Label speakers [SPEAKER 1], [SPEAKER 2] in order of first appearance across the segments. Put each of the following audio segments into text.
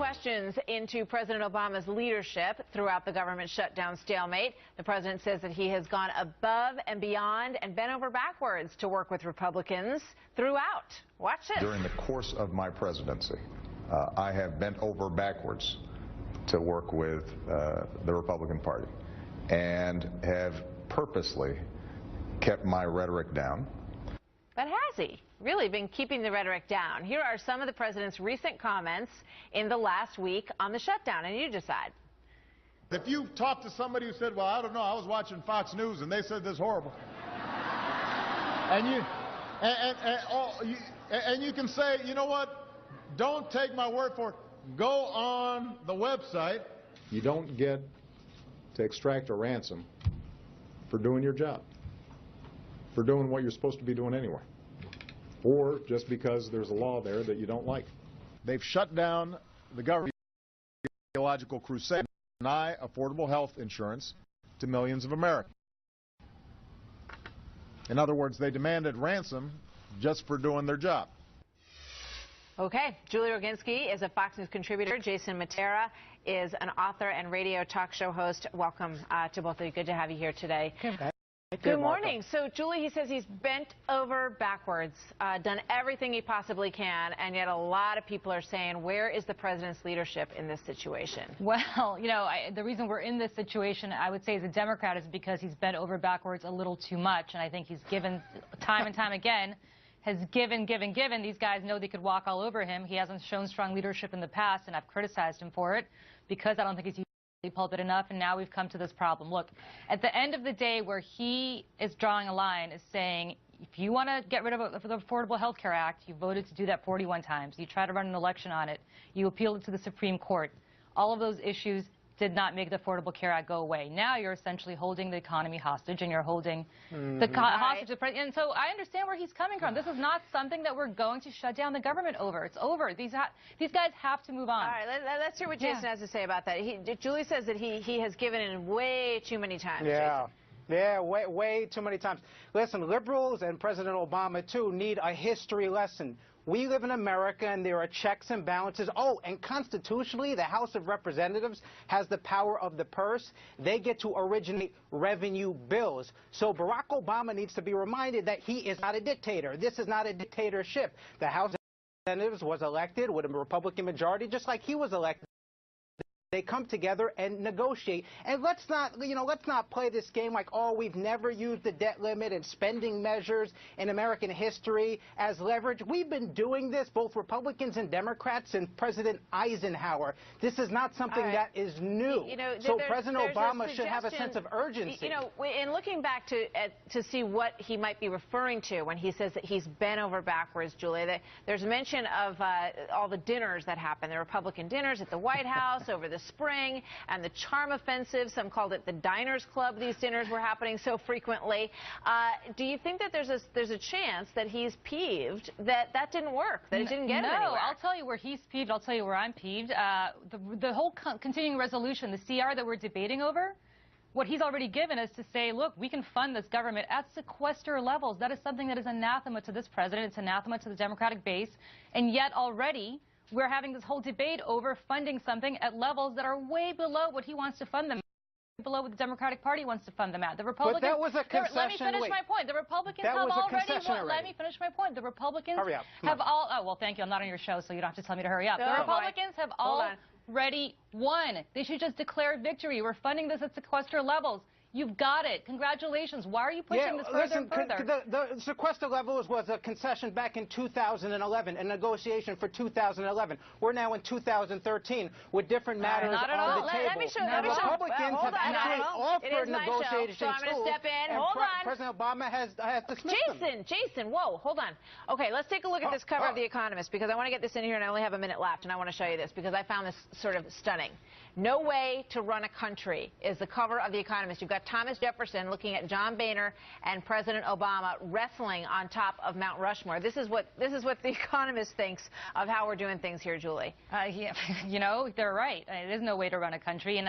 [SPEAKER 1] questions into President Obama's leadership throughout the government shutdown stalemate. The president says that he has gone above and beyond and bent over backwards to work with Republicans throughout. Watch this.
[SPEAKER 2] During the course of my presidency, I have bent over backwards to work with the Republican Party and have purposely kept my rhetoric down.
[SPEAKER 1] But has he really been keeping the rhetoric down? Here are some of the president's recent comments in the last week on the shutdown, and you decide.
[SPEAKER 3] If you talk to somebody who said, well, I don't know, I was watching Fox News and they said this horrible, and you can say, you know what, don't take my word for it, go on the website.
[SPEAKER 4] You don't get to extract a ransom for doing your job, for doing what you're supposed to be doing anyway, or just because there's a law there that you don't like.
[SPEAKER 3] They've shut down the government ideological crusade to deny affordable health insurance to millions of Americans. In other words, they demanded ransom just for doing their job.
[SPEAKER 1] Okay, Julie Roginsky is a Fox News contributor. Jason Mattera is an author and radio talk show host. Welcome to both of you. Good to have you here today. Good morning. So, Julie, he says he's bent over backwards, done everything he possibly can, and yet a lot of people are saying, where is the president's leadership in this situation?
[SPEAKER 5] Well, you know, the reason we're in this situation, I would say, as a Democrat, is because he's bent over backwards a little too much, and I think he's given time and time again, has given. These guys know they could walk all over him. He hasn't shown strong leadership in the past, and I've criticized him for it because I don't think he's pulpit enough, and now we've come to this problem. Look, at the end of the day, where he is drawing a line is saying, if you want to get rid of the Affordable Health Care Act, you voted to do that 41 times. You tried to run an election on it. You appealed it to the Supreme Court. All of those issues did not make the Affordable Care Act go away. Now you're essentially holding the economy hostage, and you're holding the hostage. And so I understand where he's coming from. This is not something that we're going to shut down the government over. It's over. These guys have to move on.
[SPEAKER 1] All right, let's hear what Jason has to say about that. Julie says that he has given in way too many times.
[SPEAKER 6] Yeah. Jason. Yeah, way too many times. Listen, liberals and President Obama, too, need a history lesson. We live in America, and there are checks and balances. Oh, and constitutionally, the House of Representatives has the power of the purse. They get to originate revenue bills. So Barack Obama needs to be reminded that he is not a dictator. This is not a dictatorship. The House of Representatives was elected with a Republican majority, just like he was elected. They come together and negotiate. And let's not play this game like, oh, we've never used the debt limit and spending measures in American history as leverage. We've been doing this, both Republicans and Democrats, and President Eisenhower. This is not something that is new. So President Obama should have a sense of urgency.
[SPEAKER 1] You know, in looking back to see what he might be referring to when he says that he's bent over backwards, Julie, there's mention of all the dinners that happened, the Republican dinners at the White House over the spring, and the charm offensive. Some called it the Diners Club. These dinners were happening so frequently. Do you think that there's a chance that he's peeved that didn't work, that it didn't get him anywhere?
[SPEAKER 5] No, I'll tell you where he's peeved. I'll tell you where I'm peeved. The whole continuing resolution, the CR that we're debating over, what he's already given is to say, look, we can fund this government at sequester levels. That is something that is anathema to this president. It's anathema to the Democratic base. And yet already we're having this whole debate over funding something at levels that are way below what he wants to fund them, below what the Democratic Party wants to fund them at. The Republicans.
[SPEAKER 6] But that was a concession.
[SPEAKER 5] Let me finish my point. The Republicans have already. Let me finish my point. The Republicans have all. Oh well, thank you. I'm not on your show, so you don't have to tell me to hurry up. The Republicans have already won. They should just declare victory. We're funding this at sequester levels. You've got it. Congratulations. Why are you pushing this further and further?
[SPEAKER 6] The sequester levels was a concession back in 2011, a negotiation for 2011. We're now in 2013 with different matters on the table.
[SPEAKER 1] Let me show.
[SPEAKER 6] Republicans have actually offered negotiation
[SPEAKER 1] so I'm going to step in. Hold on.
[SPEAKER 6] President Obama has dismissed them.
[SPEAKER 1] Jason, whoa, hold on. Okay, let's take a look at this cover of The Economist, because I want to get this in here, and I only have a minute left, and I want to show you this because I found this sort of stunning. No way to run a country is the cover of The Economist. You've got got Thomas Jefferson looking at John Boehner and President Obama wrestling on top of Mount Rushmore. This is what The Economist thinks of how we're doing things here, Julie.
[SPEAKER 5] Yeah, you know, they're right. There's no way to run a country, and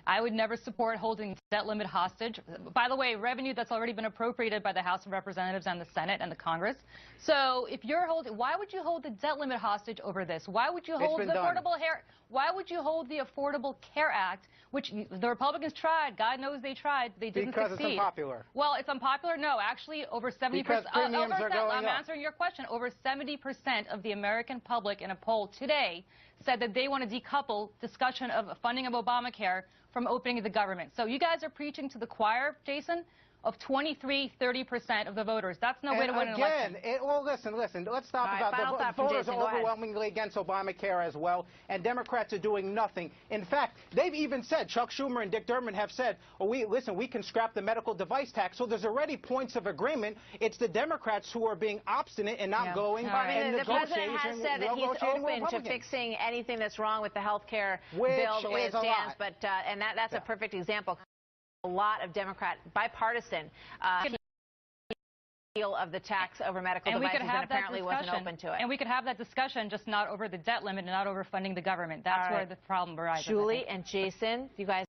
[SPEAKER 5] I would never support holding debt limit hostage. By the way, revenue that's already been appropriated by the House of Representatives and the Senate and the Congress. So if you're holding, why would you hold the debt limit hostage over this? Why would you hold the Affordable Care Act, which the Republicans tried? God knows they tried. They didn't succeed.
[SPEAKER 6] Because it's unpopular.
[SPEAKER 5] Well, it's unpopular. No, actually, over 70%.
[SPEAKER 6] Because premiums are going
[SPEAKER 5] I'm
[SPEAKER 6] up.
[SPEAKER 5] answering your question. Over 70% of the American public in a poll today said that they want to decouple discussion of funding of Obamacare from opening the government. So you guys are preaching to the choir, Jason, of 30% of the voters. That's no way to win an election.
[SPEAKER 6] Well, listen, let's stop
[SPEAKER 1] All right,
[SPEAKER 6] about the voters are overwhelmingly against Obamacare as well, and Democrats are doing nothing. In fact, they've even said, Chuck Schumer and Dick Durbin have said, oh, we can scrap the medical device tax. So there's already points of agreement. It's the Democrats who are being obstinate and not going and
[SPEAKER 1] the president has said that he's open to fixing anything that's wrong with the health care bill the way it stands, but and that's a perfect example. A lot of Democrat bipartisan appeal of the tax over medical devices, and apparently wasn't open to it.
[SPEAKER 5] And we could have that discussion, just not over the debt limit and not over funding the government. That's where the problem arises.
[SPEAKER 1] Julie and Jason, you guys